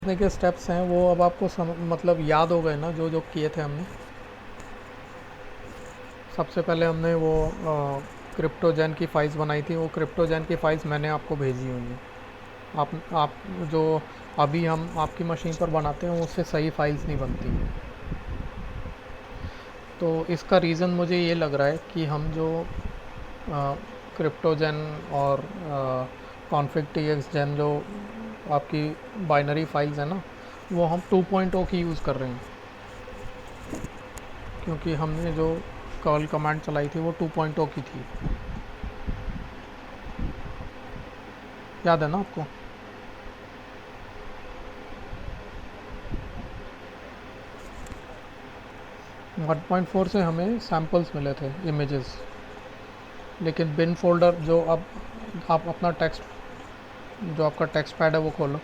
सीखने के स्टेप्स हैं वो अब आपको मतलब याद हो गए ना, जो जो किए थे हमने। सबसे पहले हमने वो क्रिप्टोजैन की फ़ाइल्स बनाई थी। वो क्रिप्टोजैन की फ़ाइल्स मैंने आपको भेजी हुई हैं। आप जो अभी हम आपकी मशीन पर बनाते हैं उससे सही फाइल्स नहीं बनती। तो इसका रीज़न मुझे ये लग रहा है कि हम जो क्रिप्टोजैन और कॉन्फ़िग टी एक्स जैन जो आपकी बाइनरी फाइल्स हैं ना, वो हम 2.0 की यूज़ कर रहे हैं। क्योंकि हमने जो कर्ल कमांड चलाई थी वो 2.0 की थी। याद है ना आपको? 1.4 से हमें सैम्पल्स मिले थे, इमेजेस। लेकिन बिन फोल्डर जो अब आप अपना टेक्स्ट, जो आपका टेक्स्ट पैड है वो खोलो।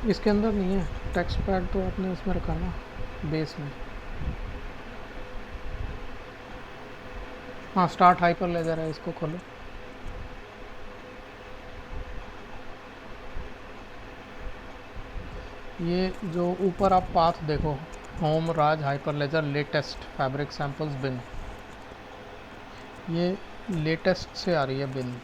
इसके अंदर नहीं है टेक्स्ट पैड, तो आपने इसमें रखा ना, बेस में। हाँ, स्टार्ट हाइपर लेजर है, इसको खोलो। ये जो ऊपर आप पाथ देखो, home Raj hyper laser latest fabric samples bin, ये लेटेस्ट से आ रही है बिन।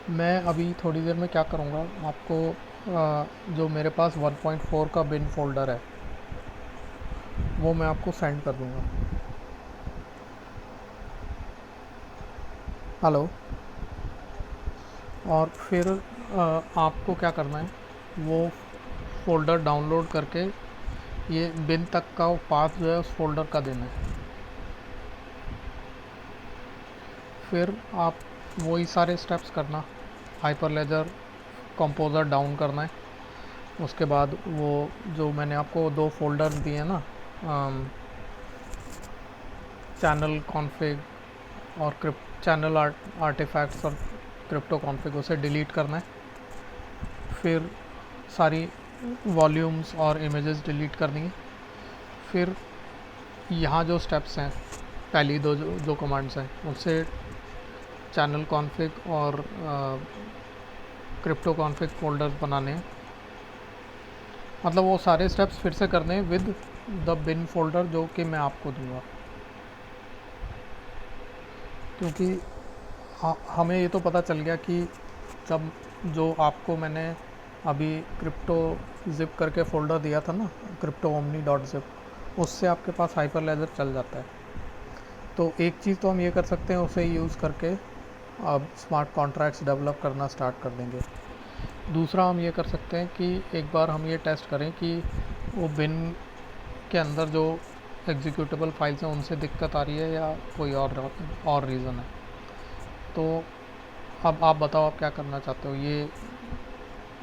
मैं अभी थोड़ी देर में क्या करूँगा, आपको जो मेरे पास 1.4 का बिन फोल्डर है वो मैं आपको सेंड कर दूँगा। हेलो। और फिर आपको क्या करना है, वो फोल्डर डाउनलोड करके ये बिन तक का पाथ जो है उस फोल्डर का देना है। फिर आप वही सारे स्टेप्स करना, हाइपर लेजर कंपोज़र डाउन करना है। उसके बाद वो जो मैंने आपको दो फोल्डर दिए हैं ना, चैनल कॉन्फ़िग और चैनल आर्टिफैक्ट्स और क्रिप्टो कॉन्फ़िग, उसे डिलीट करना है। फिर सारी वॉल्यूम्स और इमेजेस डिलीट करनी है। फिर यहाँ जो स्टेप्स हैं, पहली दो जो कमांड्स हैं, उससे चैनल कॉन्फ़िग और क्रिप्टो कॉन्फ़िग फ़ोल्डर्स बनाने हैं। मतलब वो सारे स्टेप्स फिर से करने हैं विद द बिन फोल्डर जो कि मैं आपको दूंगा। क्योंकि हमें ये तो पता चल गया कि जब जो आपको मैंने अभी क्रिप्टो जिप करके फ़ोल्डर दिया था ना, क्रिप्टो ओमनी डॉट जिप, उससे आपके पास हाइपर लेजर चल जाता है। तो एक चीज़ तो हम ये कर सकते हैं, उसे यूज़ करके अब स्मार्ट कॉन्ट्रैक्ट्स डेवलप करना स्टार्ट कर देंगे। दूसरा हम ये कर सकते हैं कि एक बार हम ये टेस्ट करें कि वो बिन के अंदर जो एग्जीक्यूटेबल फाइल्स हैं उनसे दिक्कत आ रही है या कोई और रीज़न है। तो अब आप बताओ, आप क्या करना चाहते हो?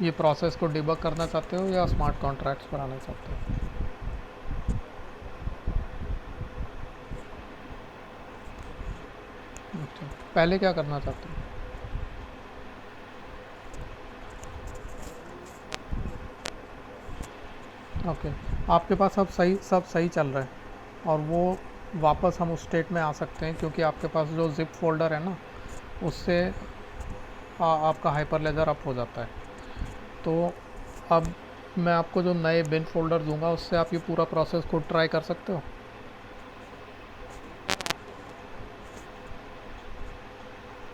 ये प्रोसेस को डिबग करना चाहते हो या स्मार्ट कॉन्ट्रैक्ट्स पर आना चाहते हो? अच्छा, पहले क्या करना चाहते हो? ओके, आपके पास सब सही चल रहा है और वो वापस हम उस स्टेट में आ सकते हैं, क्योंकि आपके पास जो जिप फोल्डर है ना, उससे आपका हाइपर लेजर अप हो जाता है। तो अब मैं आपको जो नए बिन फोल्डर दूंगा उससे आप ये पूरा प्रोसेस खुद ट्राई कर सकते हो।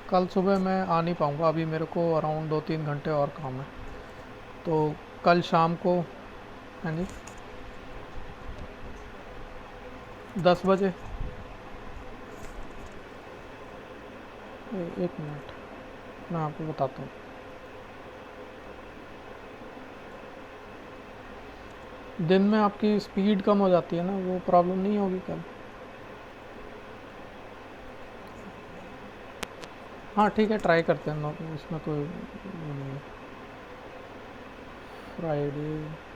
कल सुबह मैं आ नहीं पाऊँगा, अभी मेरे को अराउंड 2-3 घंटे और काम है। तो कल शाम को। हाँ जी, 10 बजे। एक मिनट, मैं आपको बताता हूँ। दिन में आपकी स्पीड कम हो जाती है ना, वो प्रॉब्लम नहीं होगी कल? हाँ ठीक है, ट्राई करते हैं, इसमें कोई वो नहीं है। फ्राइडे।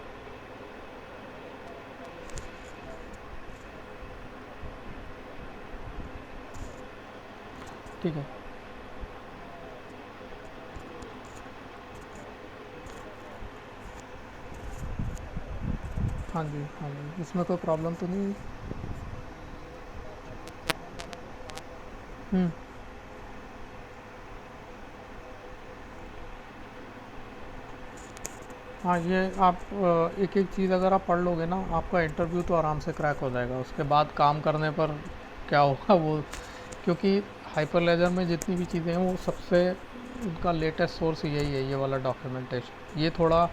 ठीक है। हाँ जी, हाँ जी, इसमें कोई प्रॉब्लम तो नहीं? हुँ। हाँ, ये आप एक-एक चीज़ अगर आप पढ़ लोगे ना, आपका इंटरव्यू तो आराम से क्रैक हो जाएगा। उसके बाद काम करने पर क्या होगा वो, क्योंकि हाइपरलेजर में जितनी भी चीज़ें हैं वो सबसे उनका लेटेस्ट सोर्स यही है, ये वाला डॉक्यूमेंटेशन। ये थोड़ा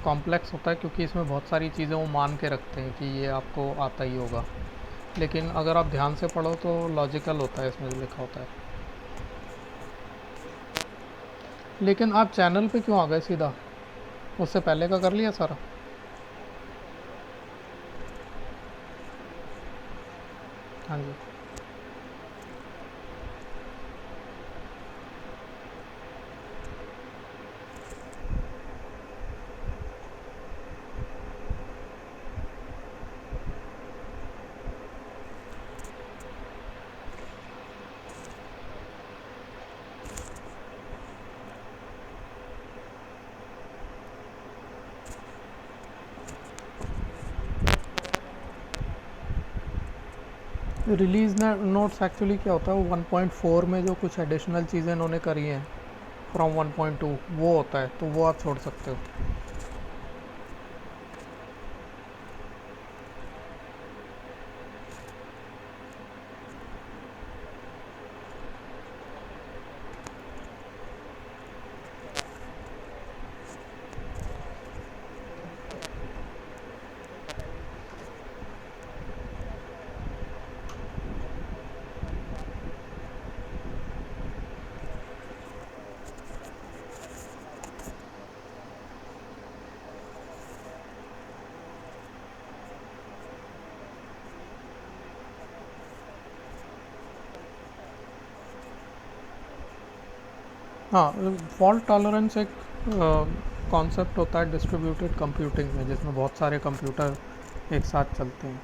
कॉम्प्लेक्स होता है क्योंकि इसमें बहुत सारी चीज़ें वो मान के रखते हैं कि ये आपको आता ही होगा। लेकिन अगर आप ध्यान से पढ़ो तो लॉजिकल होता है इसमें जो लिखा होता है। लेकिन आप चैनल पे क्यों आ गए सीधा? उससे पहले का कर लिया सारा? हाँ जी। रिलीज़ नोट्स एक्चुअली क्या होता है, वो 1.4 में जो कुछ एडिशनल चीज़ें इन्होंने करी हैं फ्रॉम 1.2 वो होता है, तो वो आप छोड़ सकते हो। हाँ, फॉल्ट टॉलरेंस एक कॉन्सेप्ट होता है डिस्ट्रीब्यूटेड कंप्यूटिंग में, जिसमें बहुत सारे कंप्यूटर एक साथ चलते हैं।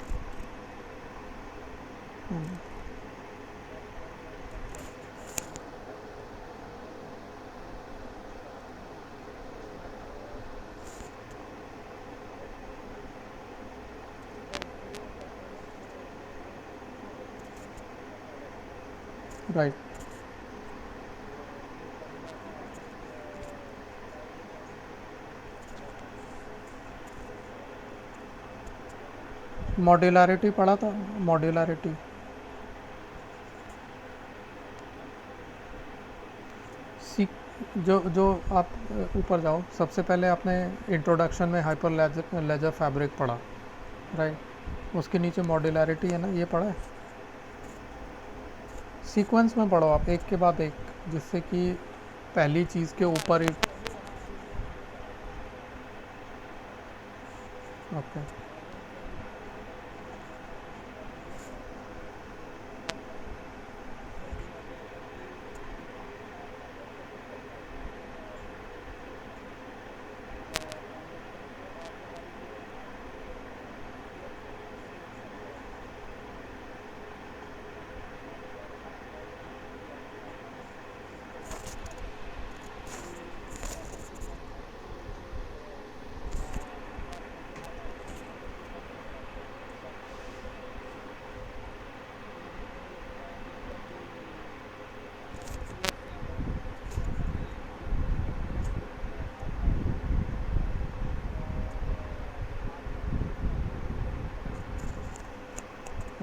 राइट। मॉड्यूलैरिटी पढ़ा था? मॉड्यूलैरिटी। सीख जो जो आप ऊपर जाओ, सबसे पहले आपने इंट्रोडक्शन में हाइपर लेजर फैब्रिक पढ़ा, राइट? उसके नीचे मॉड्यूलैरिटी है ना, ये पढ़ा है? सीक्वेंस में पढ़ो आप, एक के बाद एक, जिससे कि पहली चीज़ के ऊपर ही। ओके।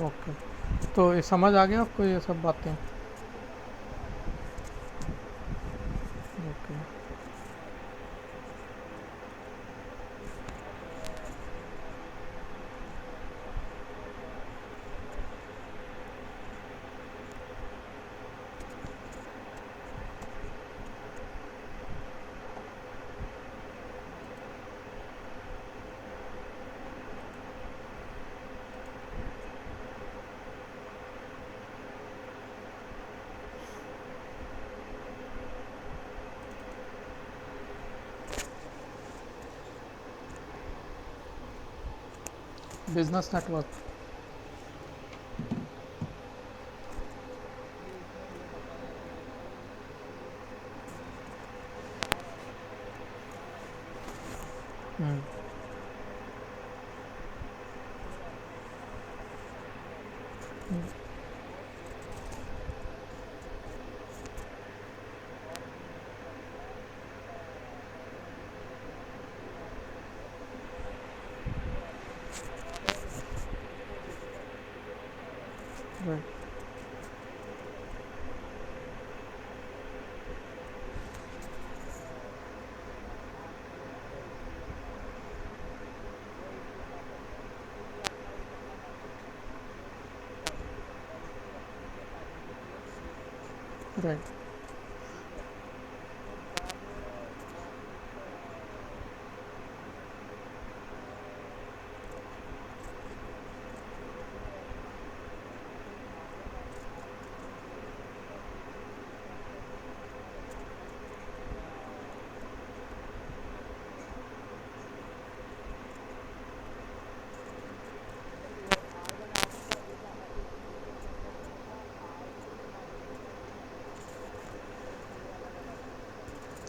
ओके, तो ये समझ आ गया आपको ये सब बातें? Okay. Business network. Right right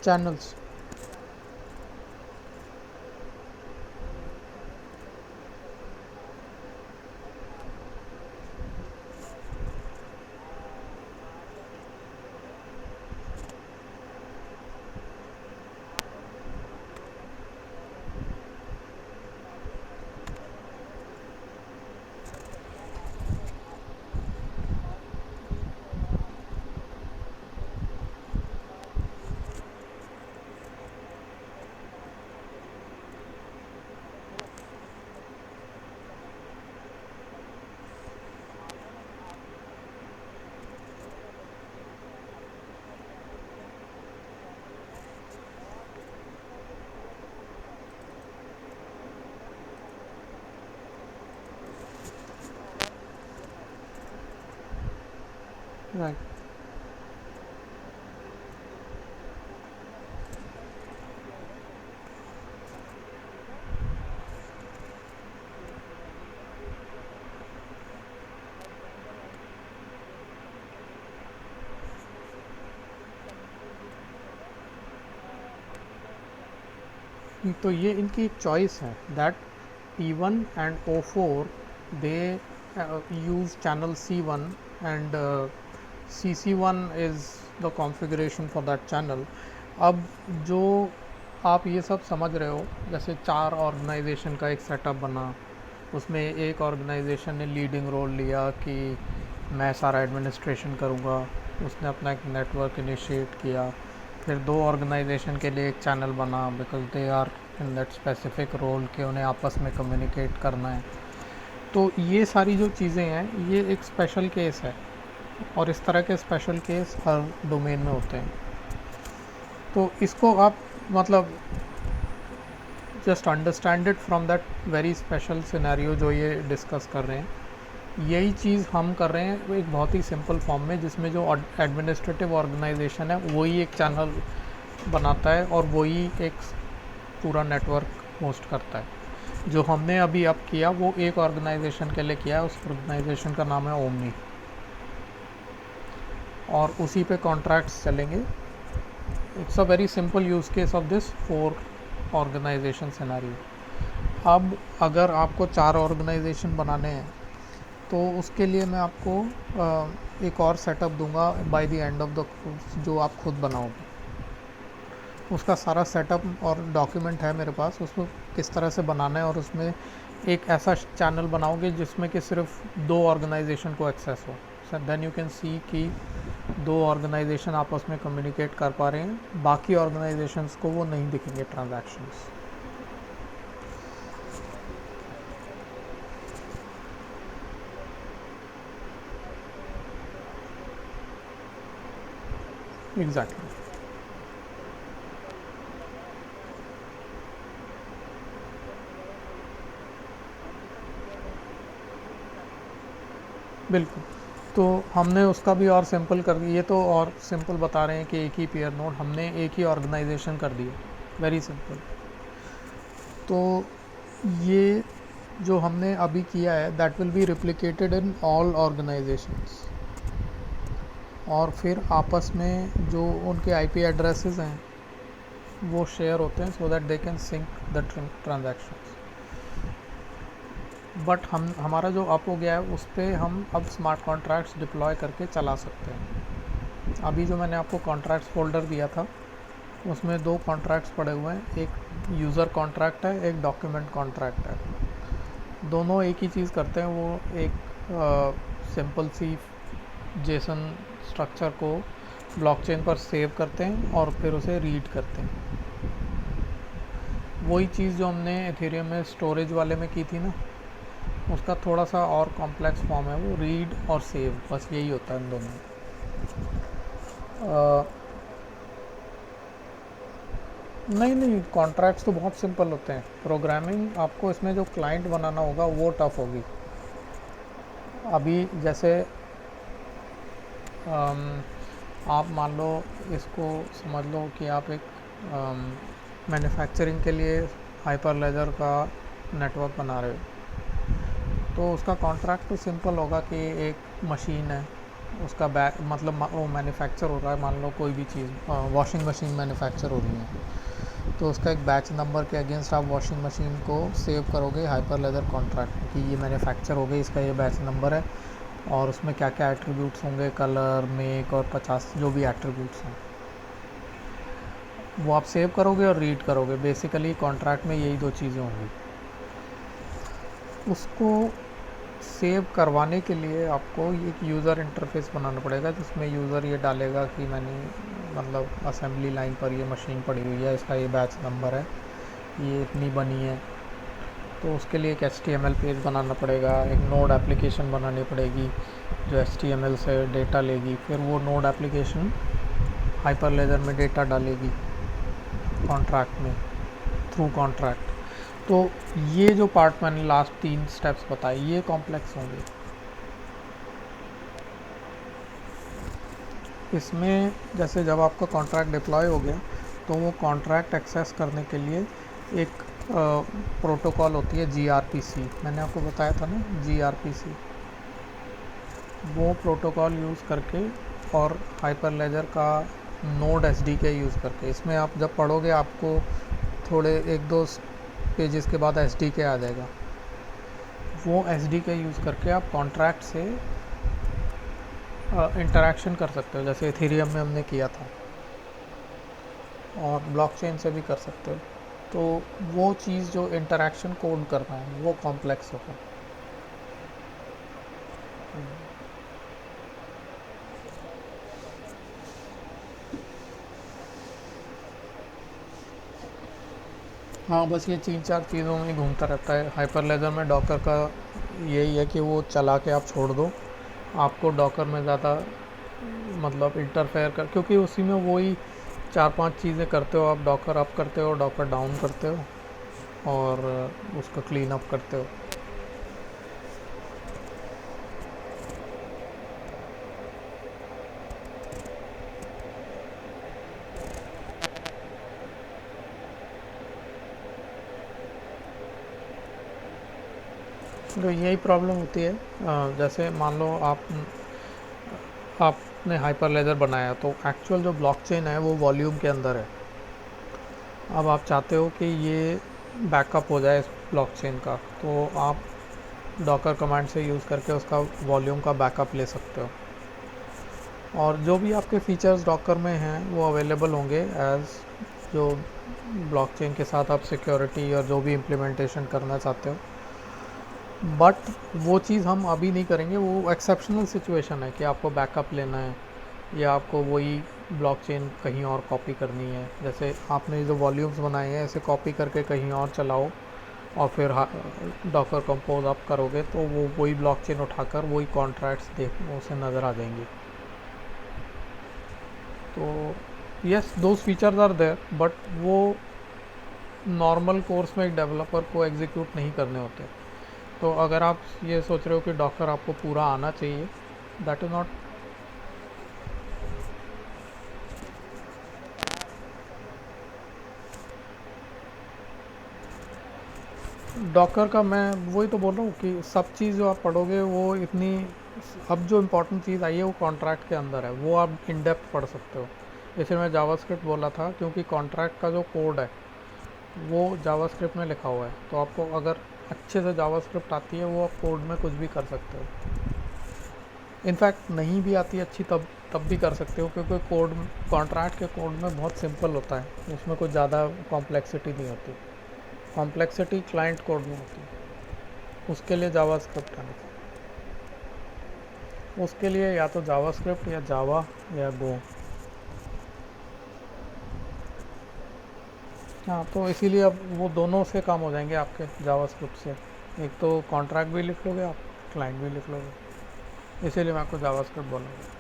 channels right तो ये इनकी एक चॉइस है that P1 and O4 they use channel C1 and CC1 is the configuration for that channel. अब जो आप ये सब समझ रहे हो, जैसे 4 ऑर्गेनाइजेशन का एक सेटअप बना, उसमें एक ऑर्गेनाइजेशन ने लीडिंग रोल लिया कि मैं सारा एडमिनिस्ट्रेशन करूँगा, उसने अपना एक नेटवर्क इनिशिएट किया, फिर 2 ऑर्गेनाइजेशन के लिए एक चैनल बना because they are in that specific role कि उन्हें आपस में कम्युनिकेट करना है। तो ये सारी जो चीज़ें हैं ये एक स्पेशल केस है और इस तरह के स्पेशल केस हर डोमेन में होते हैं। तो इसको आप मतलब just understand it from that very special scenario जो ये डिस्कस कर रहे हैं। यही चीज़ हम कर रहे हैं एक बहुत ही सिंपल फॉर्म में, जिसमें जो एडमिनिस्ट्रेटिव ऑर्गेनाइजेशन है वही एक चैनल बनाता है और वही एक पूरा नेटवर्क होस्ट करता है। जो हमने अभी अब किया वो एक ऑर्गेनाइजेशन के लिए किया है, उस ऑर्गेनाइजेशन का नाम है ओमनी और उसी पे कॉन्ट्रैक्ट्स चलेंगे। It's a very simple use case of this 4 organisation scenario. अब अगर आपको 4 ऑर्गेनाइजेशन बनाने हैं तो उसके लिए मैं आपको एक और सेटअप दूंगा by the end of the course, जो आप खुद बनाओगे। उसका सारा सेटअप और डॉक्यूमेंट है मेरे पास, उसमें किस तरह से बनाना है और उसमें एक ऐसा चैनल बनाओगे जिसमें कि सिर्फ 2 ऑर्गेनाइजेशन को एक्सेस हो। So then you can see कि 2 ऑर्गेनाइजेशन आपस में कम्युनिकेट कर पा रहे हैं, बाकी ऑर्गेनाइजेशंस को वो नहीं दिखेंगे ट्रांजैक्शंस। एग्जैक्टली, बिल्कुल। तो हमने उसका भी और सिंपल कर दिया, ये तो और सिंपल बता रहे हैं कि एक ही पेयर नोड, हमने एक ही ऑर्गेनाइजेशन कर दिया, वेरी सिंपल। तो ये जो हमने अभी किया है that will be replicated in all organisations और फिर आपस में जो उनके आईपी एड्रेसेस हैं वो शेयर होते हैं so that they can sync the transactions. But हमारा जो अप हो गया है उस पे हम अब स्मार्ट कॉन्ट्रैक्ट्स डिप्लॉय करके चला सकते हैं। अभी जो मैंने आपको कॉन्ट्रैक्ट्स फ़ोल्डर दिया था उसमें दो कॉन्ट्रैक्ट्स पड़े हुए हैं, एक यूज़र कॉन्ट्रैक्ट है, एक डॉक्यूमेंट कॉन्ट्रैक्ट है। दोनों एक ही चीज़ करते हैं, वो एक सिंपल सी जेसन स्ट्रक्चर को ब्लॉकचेन पर सेव करते हैं और फिर उसे रीड करते हैं। वही चीज़ जो हमने एथेरियम में स्टोरेज वाले में की थी ना, उसका थोड़ा सा और कॉम्प्लेक्स फॉर्म है, वो रीड और सेव, बस यही होता है इन दोनों में। नहीं नहीं, कॉन्ट्रैक्ट्स तो बहुत सिंपल होते हैं। प्रोग्रामिंग आपको इसमें जो क्लाइंट बनाना होगा वो टफ होगी। अभी जैसे आप मान लो, इसको समझ लो कि आप एक मैन्युफैक्चरिंग के लिए हाइपर लेजर का नेटवर्क बना रहे हो, तो उसका कॉन्ट्रैक्ट तो सिंपल होगा कि एक मशीन है, उसका बैक मतलब वो मैन्युफैक्चर हो रहा है, मान लो कोई भी चीज़, वॉशिंग मशीन मैन्युफैक्चर हो रही है, तो उसका एक बैच नंबर के अगेंस्ट आप वॉशिंग मशीन को सेव करोगे हाइपर लेजर कॉन्ट्रैक्ट कि ये मैन्युफैक्चर हो गई, इसका ये बैच नंबर है और उसमें क्या क्या एट्रीब्यूट्स होंगे, कलर, मेक और 50 जो भी एट्रीब्यूट्स हैं वो आप सेव करोगे और रीड करोगे। बेसिकली कॉन्ट्रैक्ट में यही दो चीज़ें होंगी। उसको सेव करवाने के लिए आपको एक यूज़र इंटरफेस बनाना पड़ेगा जिसमें यूज़र ये डालेगा कि मैंने मतलब असेंबली लाइन पर ये मशीन पड़ी हुई है, इसका ये बैच नंबर है, ये इतनी बनी है। तो उसके लिए एक HTML पेज बनाना पड़ेगा, एक नोड एप्लीकेशन बनानी पड़ेगी जो HTML से डेटा लेगी, फिर वो नोड एप्लीकेशन हाइपर लेजर में डेटा डालेगी कॉन्ट्रैक्ट में थ्रू कॉन्ट्रैक्ट। तो ये जो पार्ट मैंने लास्ट 3 स्टेप्स बताए ये कॉम्प्लेक्स होंगे। इसमें जैसे जब आपका कॉन्ट्रैक्ट डिप्लॉय हो गया तो वो कॉन्ट्रैक्ट एक्सेस करने के लिए एक प्रोटोकॉल होती है gRPC, मैंने आपको बताया था ना gRPC, वो प्रोटोकॉल यूज़ करके और हाइपर लेजर का नोड SDK यूज़ करके, इसमें आप जब पढ़ोगे आपको थोड़े 1-2 पेजेस के बाद SDK आ जाएगा। वो SDK यूज़ करके आप कॉन्ट्रैक्ट से इंटरेक्शन कर सकते हो, जैसे एथेरियम में हमने किया था, और ब्लॉकचेन से भी कर सकते हो। तो वो चीज़ जो इंटरेक्शन कोड करना है वो कॉम्प्लेक्स होगा। हाँ, बस ये 3-4 चीज़ों में घूमता रहता है। हाइपर लेजर में डॉकर का यही है कि वो चला के आप छोड़ दो, आपको डॉकर में ज़्यादा मतलब इंटरफेयर कर, क्योंकि उसी में वही 4-5 चीज़ें करते हो आप, डॉकर अप करते हो, डॉकर डाउन करते हो और उसका क्लीन अप करते हो। तो यही प्रॉब्लम होती है। जैसे मान लो आपने हाइपर लेजर बनाया तो एक्चुअल जो ब्लॉकचेन है वो वॉल्यूम के अंदर है। अब आप चाहते हो कि ये बैकअप हो जाए इस ब्लॉकचेन का, तो आप डॉकर कमांड से यूज़ करके उसका वॉल्यूम का बैकअप ले सकते हो, और जो भी आपके फीचर्स डॉकर में हैं वो अवेलेबल होंगे एज जो ब्लॉकचेन के साथ आप सिक्योरिटी और जो भी इम्प्लीमेंटेशन करना चाहते हो। बट वो चीज़ हम अभी नहीं करेंगे, वो एक्सेप्शनल सिचुएशन है कि आपको बैकअप लेना है या आपको वही ब्लॉकचेन कहीं और कॉपी करनी है। जैसे आपने जो वॉल्यूम्स बनाए हैं इसे कॉपी करके कहीं और चलाओ और फिर डॉकर कंपोज आप करोगे तो वो वही ब्लॉकचेन उठाकर वही कॉन्ट्रैक्ट्स देख उसे नज़र आ जाएंगे। तो yes, those features are there, but वो नॉर्मल कोर्स में एक डेवलपर को एग्जीक्यूट नहीं करने होते। तो अगर आप ये सोच रहे हो कि डॉकर आपको पूरा आना चाहिए, दैट इज़ नॉट। डॉकर का मैं वही तो बोल रहा हूँ कि सब चीज़ जो आप पढ़ोगे वो इतनी, अब जो इम्पोर्टेंट चीज़ आई है वो कॉन्ट्रैक्ट के अंदर है, वो आप इन डेप्थ पढ़ सकते हो। जैसे मैं जावास्क्रिप्ट बोला था, क्योंकि कॉन्ट्रैक्ट का जो कोड है वो जावास्क्रिप्ट में लिखा हुआ है, तो आपको अगर अच्छे से जावास्क्रिप्ट आती है, वो आप कोड में कुछ भी कर सकते हो। इनफैक्ट नहीं भी आती अच्छी तब तब भी कर सकते हो, क्योंकि कोड कॉन्ट्रैक्ट के कोड में बहुत सिंपल होता है, उसमें कुछ ज़्यादा कॉम्प्लेक्सिटी नहीं होती। कॉम्प्लेक्सिटी क्लाइंट कोड में होती है, उसके लिए जावास्क्रिप्ट आना चाहिए। उसके लिए या तो जावास्क्रिप्ट या जावा या गो। हाँ, तो इसीलिए अब वो दोनों से काम हो जाएंगे आपके जावास्क्रिप्ट से। एक तो कॉन्ट्रैक्ट भी लिख लोगे आप, क्लाइंट भी लिख लोगे, इसीलिए मैं आपको जावास्क्रिप्ट बोलूँगा।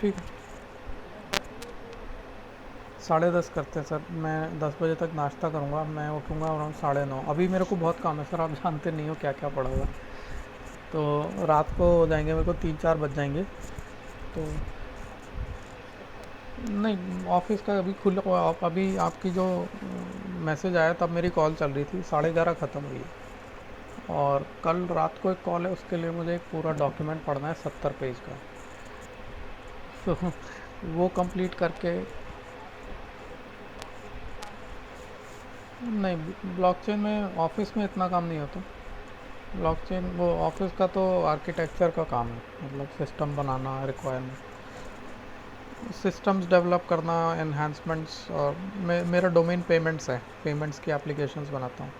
ठीक है, 10:30 करते हैं सर। मैं 10 बजे तक नाश्ता करूँगा, मैं उठूँगा अराउंड 9:30। अभी मेरे को बहुत काम है सर, आप जानते नहीं हो क्या क्या पड़ा हुआ है। तो रात को हो जाएंगे, मेरे को 3-4 बज जाएंगे। तो नहीं, ऑफिस का अभी खुला हुआ। अभी आपकी जो मैसेज आया तब मेरी कॉल चल रही थी, 11:30 ख़त्म हुई है। और कल रात को एक कॉल है, उसके लिए मुझे एक पूरा डॉक्यूमेंट पढ़ना है 70 पेज का। तो वो कंप्लीट करके। नहीं, ब्लॉकचेन में ऑफिस में इतना काम नहीं होता। ब्लॉकचेन वो ऑफिस का तो आर्किटेक्चर का काम है, मतलब सिस्टम बनाना, रिक्वायरमेंट, सिस्टम्स डेवलप करना, एनहांसमेंट्स। और मेरा डोमेन पेमेंट्स है, पेमेंट्स की एप्लीकेशंस बनाता हूँ।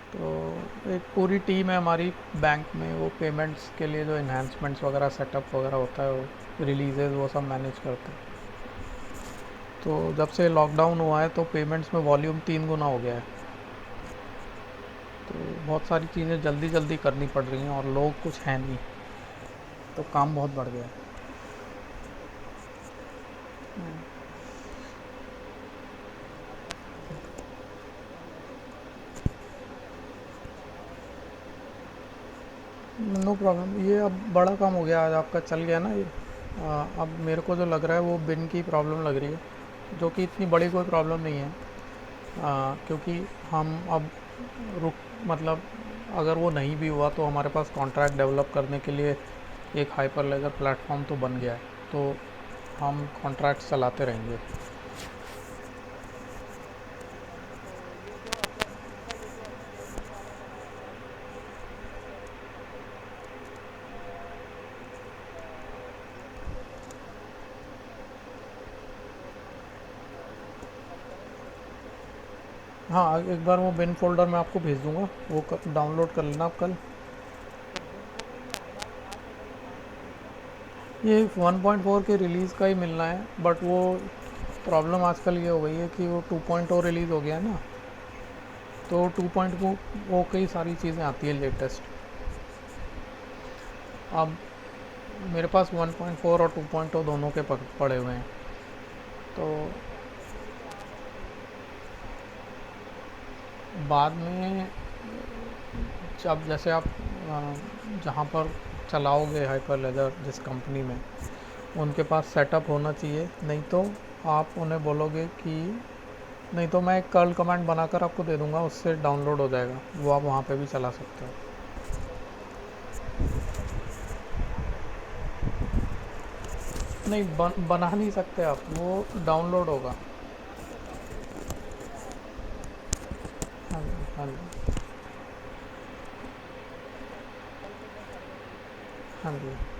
तो एक पूरी टीम है हमारी बैंक में, वो पेमेंट्स के लिए जो इन्हांसमेंट्स वगैरह सेटअप वगैरह होता है, वो रिलीजेज वो सब मैनेज करते हैं। तो जब से लॉकडाउन हुआ है तो पेमेंट्स में वॉल्यूम 3 गुना हो गया है। तो बहुत सारी चीज़ें जल्दी जल्दी करनी पड़ रही हैं, और लोग कुछ हैं नहीं, तो काम बहुत बढ़ गया है। नो प्रॉब्लम, ये अब बड़ा काम हो गया, आज आपका चल गया ना ये। अब मेरे को जो लग रहा है वो बिन की प्रॉब्लम लग रही है, जो कि इतनी बड़ी कोई प्रॉब्लम नहीं है। क्योंकि हम अब रुक मतलब अगर वो नहीं भी हुआ तो हमारे पास कॉन्ट्रैक्ट डेवलप करने के लिए एक हाइपर लेजर प्लेटफॉर्म तो बन गया है, तो हम कॉन्ट्रैक्ट चलाते रहेंगे। हाँ, एक बार वो बिन फोल्डर मैं आपको भेज दूंगा, वो डाउनलोड कर लेना आप कल। ये 1.4 के रिलीज़ का ही मिलना है, बट वो प्रॉब्लम आजकल ये हो गई है कि वो 2.0 रिलीज़ हो गया है ना। तो 2.0 कई सारी चीज़ें आती है लेटेस्ट। अब मेरे पास 1.4 और 2.0 दोनों के पड़े हुए हैं। तो बाद में जब जैसे आप जहाँ पर चलाओगे हाइपर लेजर जिस कंपनी में, उनके पास सेटअप होना चाहिए। नहीं तो आप उन्हें बोलोगे कि, नहीं तो मैं एक कर्ल कमांड बनाकर आपको दे दूंगा, उससे डाउनलोड हो जाएगा, वो आप वहाँ पे भी चला सकते हो। नहीं, बना नहीं सकते आप, वो डाउनलोड होगा। हाँ जी, हाँ जी, हाँ जी।